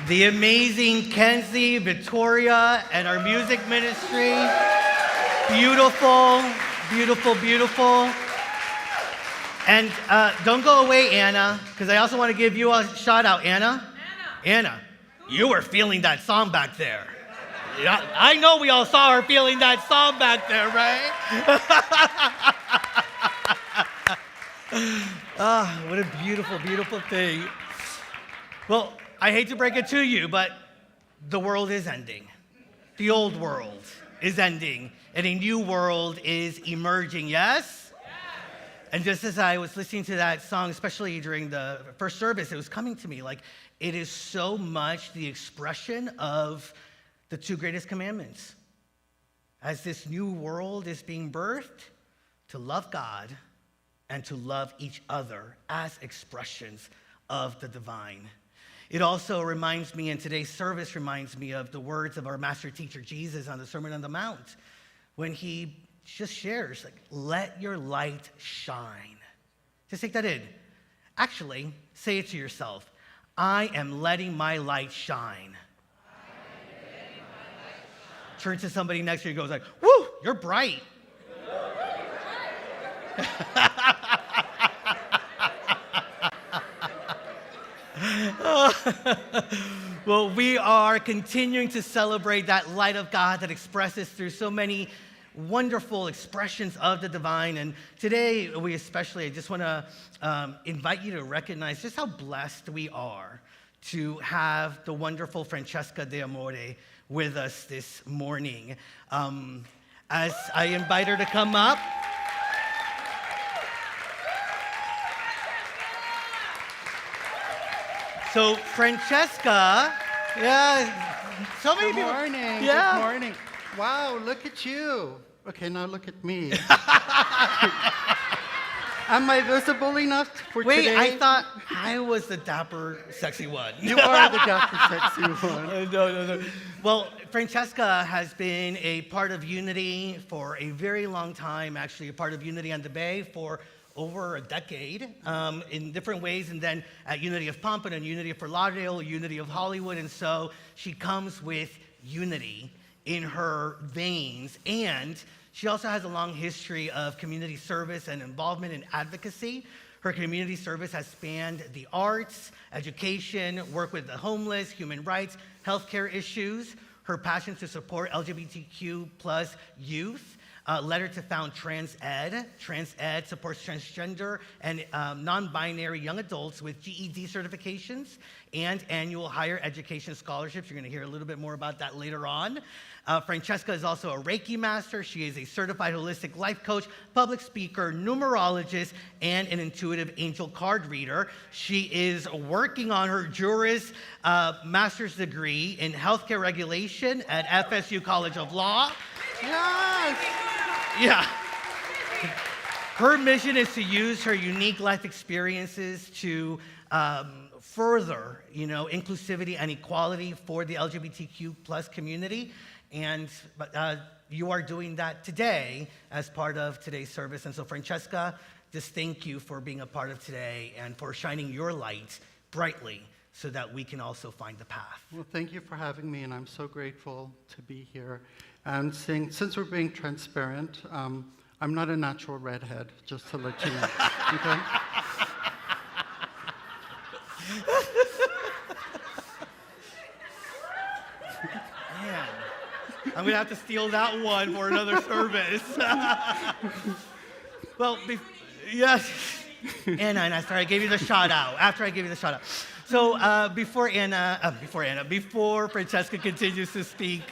the amazing Kenzie, Victoria, and our music ministry. Beautiful, beautiful, beautiful. And don't go away, Anna, because I also want to give you a shout out. Anna, you were feeling that song back there. Yeah, I know we all saw her feeling that song back there, right? Ah, what a beautiful, beautiful thing. Well, I hate to break it to you, but the world is ending. The old world is ending, and a new world is emerging, yes? And just as I was listening to that song, especially during the first service, it was coming to me like it is so much the expression of the two greatest commandments. As this new world is being birthed, to love God and to love each other as expressions of the divine. It also reminds me, and today's service reminds me of the words of our master teacher Jesus on the Sermon on the Mount, when he just shares, like, let your light shine. Just take that in. Actually, say it to yourself. I am letting my light shine. Turn to somebody next to you and goes like, woo, you're bright. Well, we are continuing to celebrate that light of God that expresses through so many wonderful expressions of the divine. And today, I just want to invite you to recognize just how blessed we are to have the wonderful Franchesca de Amore with us this morning. As I invite her to come up. So Franchesca, so many people. Good morning. Yeah. Good morning. Wow, look at you. Okay, now look at me. Am I visible enough for today? Wait, I thought I was the dapper, sexy one. You are the dapper, sexy one. No. Well, Franchesca has been a part of Unity for a very long time, actually a part of Unity on the Bay for over a decade in different ways, and then at Unity of Pompano, Unity of Fort Lauderdale, Unity of Hollywood, and so she comes with unity in her veins, and she also has a long history of community service and involvement in advocacy. Her community service has spanned the arts, education, work with the homeless, human rights, healthcare issues. Her passion to support LGBTQ plus youth led her to found TransEd. TransEd supports transgender and non-binary young adults with GED certifications and annual higher education scholarships. You're going to hear a little bit more about that later on. Franchesca is also a Reiki master. She is a certified holistic life coach, public speaker, numerologist, and an intuitive angel card reader. She is working on her Juris master's degree in healthcare regulation at FSU College of Law. Yes! Yeah. Her mission is to use her unique life experiences to further, inclusivity and equality for the LGBTQ plus community. And you are doing that today as part of today's service. And so, Franchesca, just thank you for being a part of today and for shining your light brightly so that we can also find the path. Well, thank you for having me, and I'm so grateful to be here. And since we're being transparent, I'm not a natural redhead, just to let you know, okay? Man, I'm going to have to steal that one for another service. Well, yes. Anna, and I gave you the shout out. After I gave you the shout out. So before Franchesca continues to speak,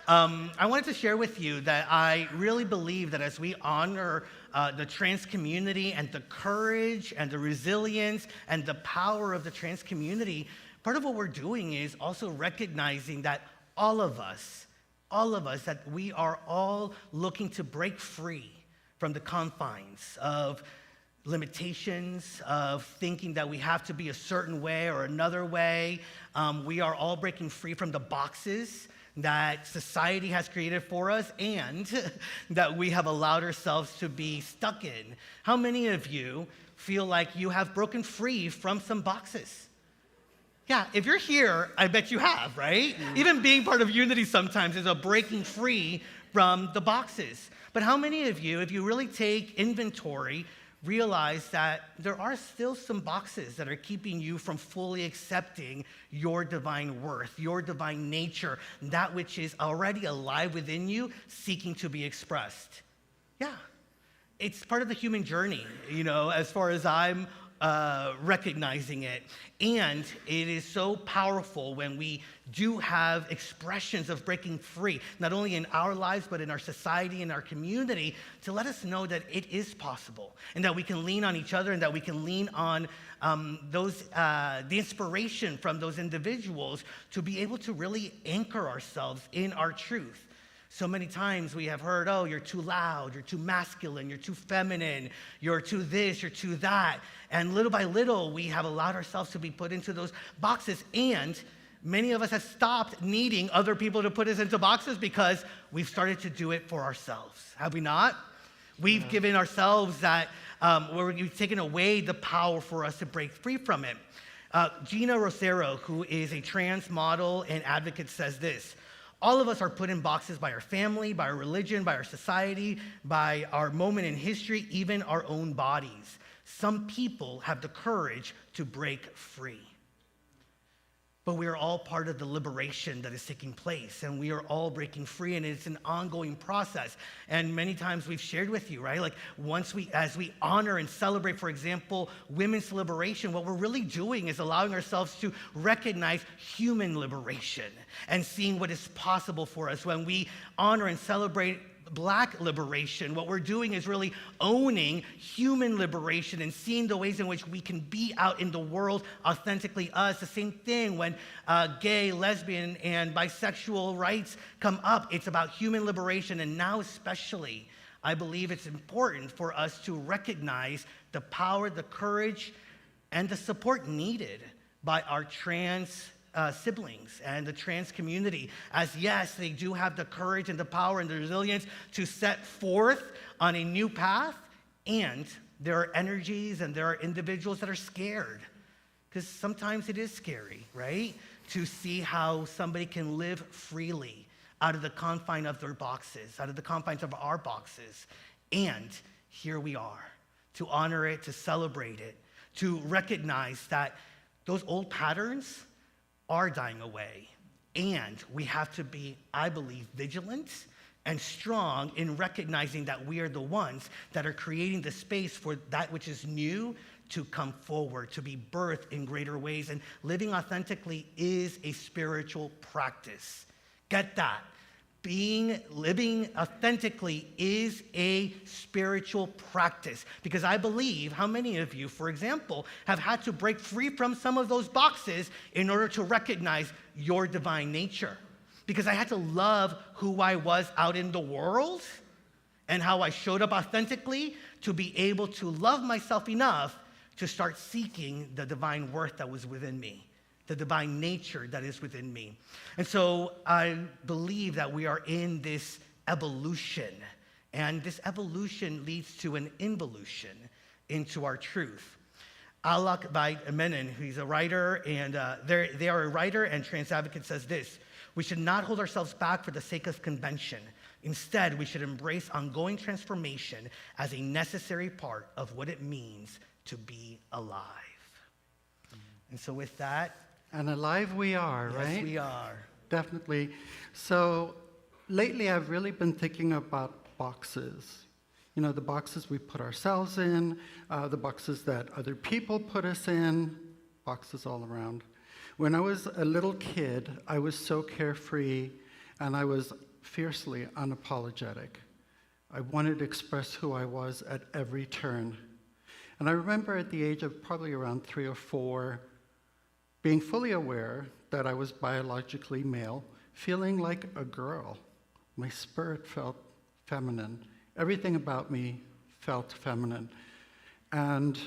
I wanted to share with you that I really believe that as we honor the trans community and the courage and the resilience and the power of the trans community, part of what we're doing is also recognizing that all of us, that we are all looking to break free from the confines of limitations, of thinking that we have to be a certain way or another way. We are all breaking free from the boxes that society has created for us and that we have allowed ourselves to be stuck in. How many of you feel like you have broken free from some boxes? Yeah, if you're here, I bet you have, right? Even being part of Unity sometimes is a breaking free from the boxes. But how many of you, if you really take inventory, realize that there are still some boxes that are keeping you from fully accepting your divine worth, your divine nature, that which is already alive within you, seeking to be expressed? Yeah, it's part of the human journey, as far as I'm recognizing it. And it is so powerful when we do have expressions of breaking free, not only in our lives, but in our society, in our community, to let us know that it is possible and that we can lean on each other and that we can lean on the inspiration from those individuals to be able to really anchor ourselves in our truth. So many times we have heard, oh, you're too loud, you're too masculine, you're too feminine, you're too this, you're too that. And little by little, we have allowed ourselves to be put into those boxes. And many of us have stopped needing other people to put us into boxes because we've started to do it for ourselves. Have we not? We've given ourselves that, where we've taken away the power for us to break free from it. Gina Rosero, who is a trans model and advocate, says this: all of us are put in boxes by our family, by our religion, by our society, by our moment in history, even our own bodies. Some people have the courage to break free. But we are all part of the liberation that is taking place, and we are all breaking free, and it's an ongoing process. And many times we've shared with you, right? Like as we honor and celebrate, for example, women's liberation, what we're really doing is allowing ourselves to recognize human liberation and seeing what is possible for us. When we honor and celebrate Black liberation, what we're doing is really owning human liberation and seeing the ways in which we can be out in the world authentically us. The same thing when gay, lesbian, and bisexual rights come up. It's about human liberation, and now especially, I believe it's important for us to recognize the power, the courage, and the support needed by our trans siblings and the trans community, as yes, they do have the courage and the power and the resilience to set forth on a new path, and there are energies and there are individuals that are scared, because sometimes it is scary, right, to see how somebody can live freely out of the confine of their boxes, out of the confines of our boxes. And here we are, to honor it, to celebrate it, to recognize that those old patterns are dying away. And we have to be, I believe, vigilant and strong in recognizing that we are the ones that are creating the space for that which is new to come forward, to be birthed in greater ways. And living authentically is a spiritual practice. Get that. Living authentically is a spiritual practice. Because I believe, how many of you, for example, have had to break free from some of those boxes in order to recognize your divine nature? Because I had to love who I was out in the world and how I showed up authentically to be able to love myself enough to start seeking the divine worth that was within me, the divine nature that is within me. And so I believe that we are in this evolution, and this evolution leads to an involution into our truth. Alak Menon, who's a writer, and they are a writer and trans advocate, says this: we should not hold ourselves back for the sake of convention. Instead, we should embrace ongoing transformation as a necessary part of what it means to be alive. And so with that, and alive we are, right? Yes, we are. Definitely. So lately I've really been thinking about boxes. You know, the boxes we put ourselves in, the boxes that other people put us in, boxes all around. When I was a little kid, I was so carefree and I was fiercely unapologetic. I wanted to express who I was at every turn. And I remember at the age of probably around 3 or 4, being fully aware that I was biologically male, feeling like a girl. My spirit felt feminine. Everything about me felt feminine. And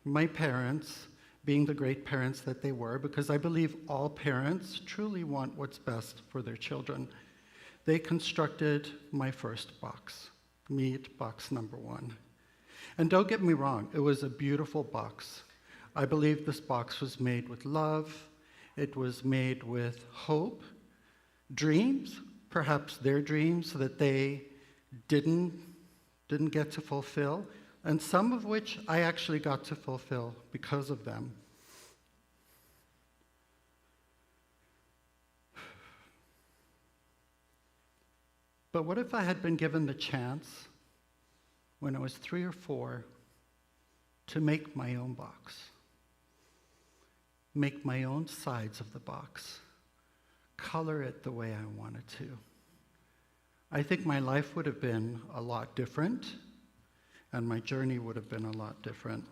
my parents, being the great parents that they were, because I believe all parents truly want what's best for their children, they constructed my first box, meet box number 1. And don't get me wrong, it was a beautiful box. I believe this box was made with love. It was made with hope, dreams, perhaps their dreams that they didn't get to fulfill, and some of which I actually got to fulfill because of them. But what if I had been given the chance when I was 3 or 4 to make my own box, make my own sides of the box, color it the way I wanted to? I think my life would have been a lot different, and my journey would have been a lot different.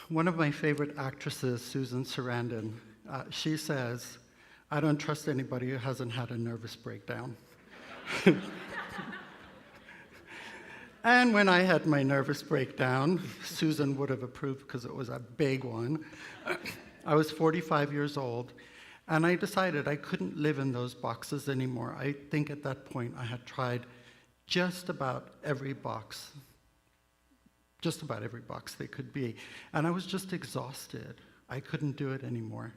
One of my favorite actresses, Susan Sarandon, she says, "I don't trust anybody who hasn't had a nervous breakdown." And when I had my nervous breakdown, Susan would have approved because it was a big one. I was 45 years old, and I decided I couldn't live in those boxes anymore. I think at that point I had tried just about every box they could be. And I was just exhausted. I couldn't do it anymore.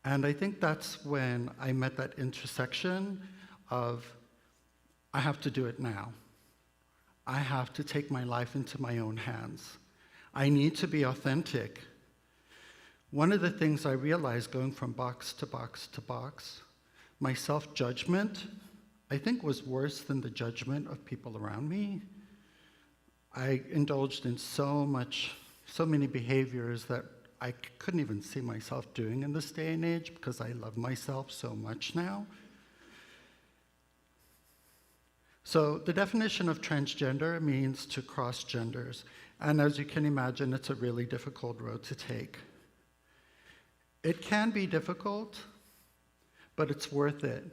And I think that's when I met that intersection of, I have to do it now. I have to take my life into my own hands. I need to be authentic. One of the things I realized going from box to box to box, my self-judgment, I think, was worse than the judgment of people around me. I indulged in so many behaviors that I couldn't even see myself doing in this day and age because I love myself so much now. So the definition of transgender means to cross genders. And as you can imagine, it's a really difficult road to take. It can be difficult, but it's worth it.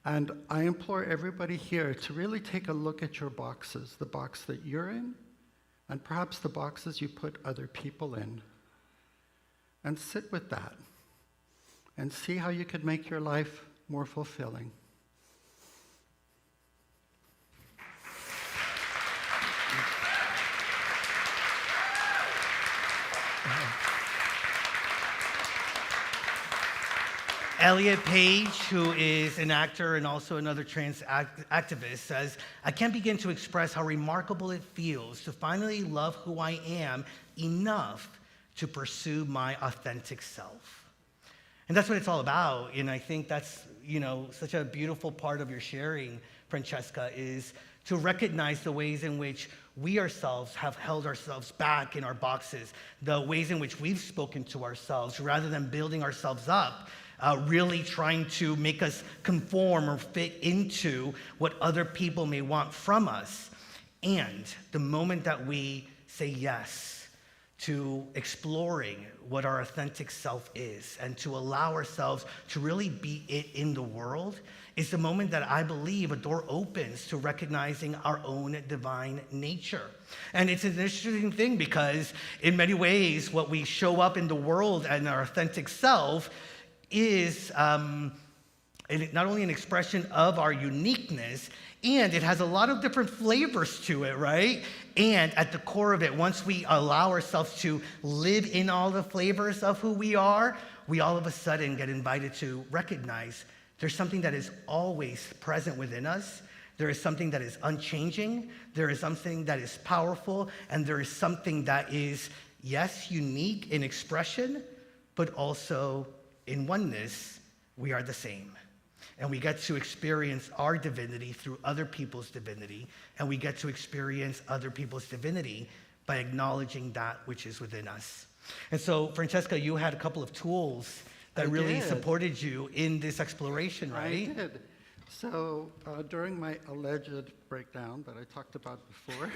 And I implore everybody here to really take a look at your boxes, the box that you're in, and perhaps the boxes you put other people in. And sit with that and see how you could make your life more fulfilling. Elliot Page, who is an actor and also another trans activist, says, "I can't begin to express how remarkable it feels to finally love who I am enough to pursue my authentic self." And that's what it's all about. And I think that's, such a beautiful part of your sharing, Franchesca, is to recognize the ways in which we ourselves have held ourselves back in our boxes, the ways in which we've spoken to ourselves rather than building ourselves up, really trying to make us conform or fit into what other people may want from us. And the moment that we say yes to exploring what our authentic self is and to allow ourselves to really be it in the world is the moment that I believe a door opens to recognizing our own divine nature. And it's an interesting thing because in many ways, what we show up in the world and our authentic self is not only an expression of our uniqueness, and it has a lot of different flavors to it, right? And at the core of it, once we allow ourselves to live in all the flavors of who we all of a sudden get invited to recognize there's something that is always present within us. There is something that is unchanging. There is something that is powerful. And there is something that is, yes, unique in expression, but also in oneness, we are the same. And we get to experience our divinity through other people's divinity, and we get to experience other people's divinity by acknowledging that which is within us. And so, Franchesca, you had a couple of tools that really supported you in this exploration, right? I did. So during my alleged breakdown that I talked about before,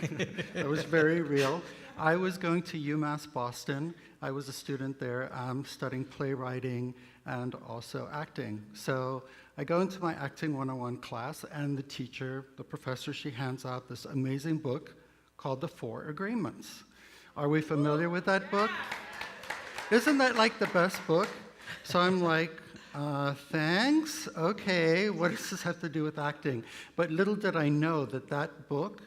it was very real. I was going to UMass Boston. I was a student there studying playwriting and also acting. So I go into my acting 101 class, and the teacher, the professor, she hands out this amazing book called The 4 Agreements. Are we familiar with that book? Isn't that like the best book? So I'm like, thanks, okay, what does this have to do with acting? But little did I know that that book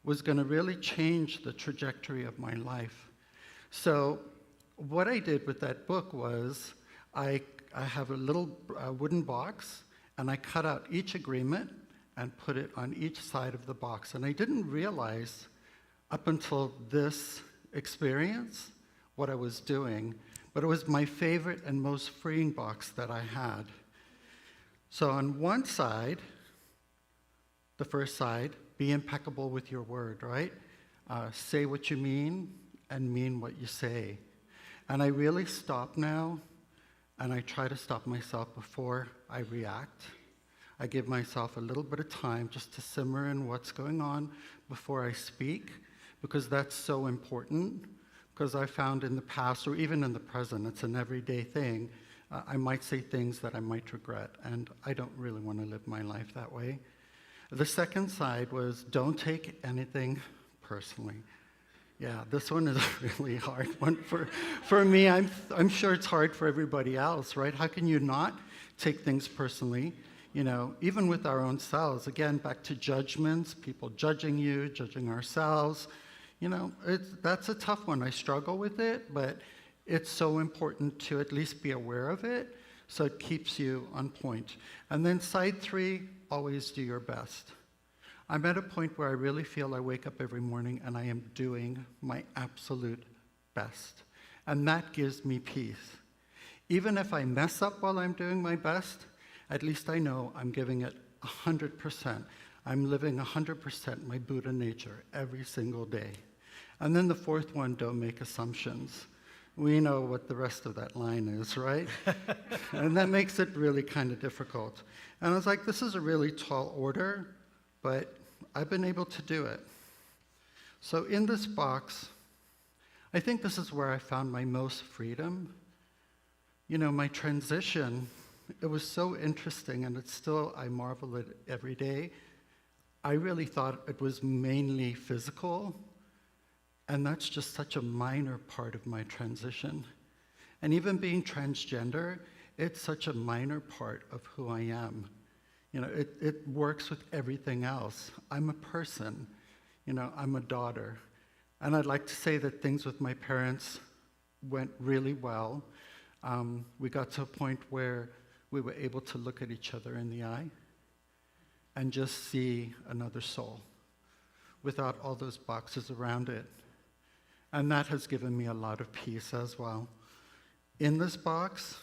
was going to really change the trajectory of my life. So what I did with that book was I have a little wooden box, and I cut out each agreement and put it on each side of the box. And I didn't realize up until this experience what I was doing, but it was my favorite and most freeing box that I had. So on one side, the first side, be impeccable with your word, right? Say what you mean and mean what you say. And I really stop now, and I try to stop myself before I react. I give myself a little bit of time just to simmer in what's going on before I speak, because that's so important. Because I found in the past, or even in the present, it's an everyday thing, I might say things that I might regret, and I don't really want to live my life that way. The second side was don't take anything personally. Yeah, this one is a really hard one for me. I'm sure it's hard for everybody else, right? How can you not take things personally? You know, even with our own selves. Again, back to judgments, people judging you, judging ourselves. You know, that's a tough one. I struggle with it, but it's so important to at least be aware of it so it keeps you on point. And then side 3, always do your best. I'm at a point where I really feel I wake up every morning and I am doing my absolute best. And that gives me peace. Even if I mess up while I'm doing my best, at least I know I'm giving it 100%. I'm living 100% my Buddha nature every single day. And then the fourth one, don't make assumptions. We know what the rest of that line is, right? And that makes it really kind of difficult. And I was like, this is a really tall order, but I've been able to do it. So in this box, I think this is where I found my most freedom. You know, my transition, it was so interesting, and it's still, I marvel at it every day. I really thought it was mainly physical, and that's just such a minor part of my transition. And even being transgender, it's such a minor part of who I am. You know, it works with everything else. I'm a person, you know, I'm a daughter. And I'd like to say that things with my parents went really well. We got to a point where we were able to look at each other in the eye and just see another soul without all those boxes around it. And that has given me a lot of peace as well. In this box,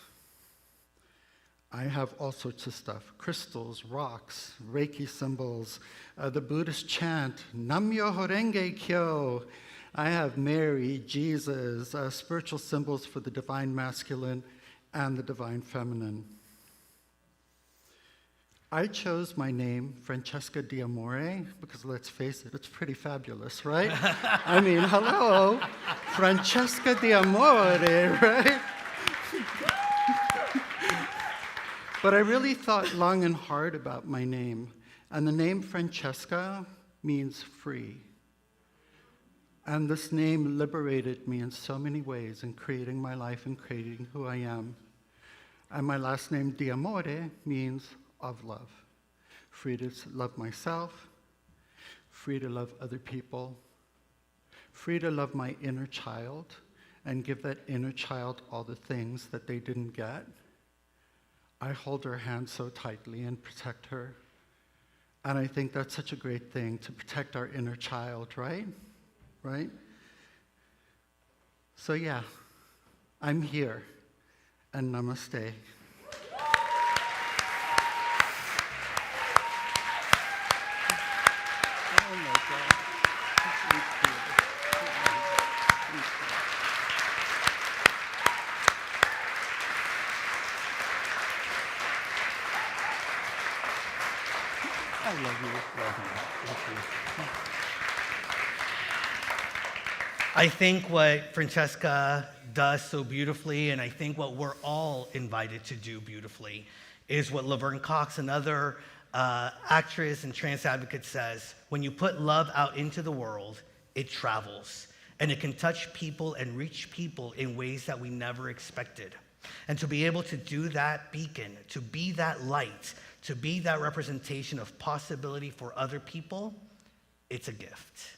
I have all sorts of stuff: crystals, rocks, Reiki symbols, the Buddhist chant, Nam-myoho Renge Kyo. I have Mary, Jesus, spiritual symbols for the divine masculine and the divine feminine. I chose my name, Franchesca D'Amore, because let's face it, it's pretty fabulous, right? I mean, hello, Franchesca D'Amore, right? But I really thought long and hard about my name, and the name Franchesca means free. And this name liberated me in so many ways in creating my life and creating who I am. And my last name, D'Amore, means of love. Free to love myself, free to love other people, free to love my inner child and give that inner child all the things that they didn't get. I hold her hand so tightly and protect her. And I think that's such a great thing, to protect our inner child, right? Right? So yeah, I'm here, and namaste. I love you. I think what Franchesca does so beautifully, and I think what we're all invited to do beautifully, is what Laverne Cox, another actress and trans advocate, says: when you put love out into the world, it travels, and it can touch people and reach people in ways that we never expected. And to be able to do that beacon, to be that light, to be that representation of possibility for other people, it's a gift.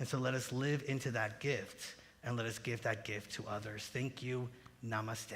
And so let us live into that gift and let us give that gift to others. Thank you. Namaste.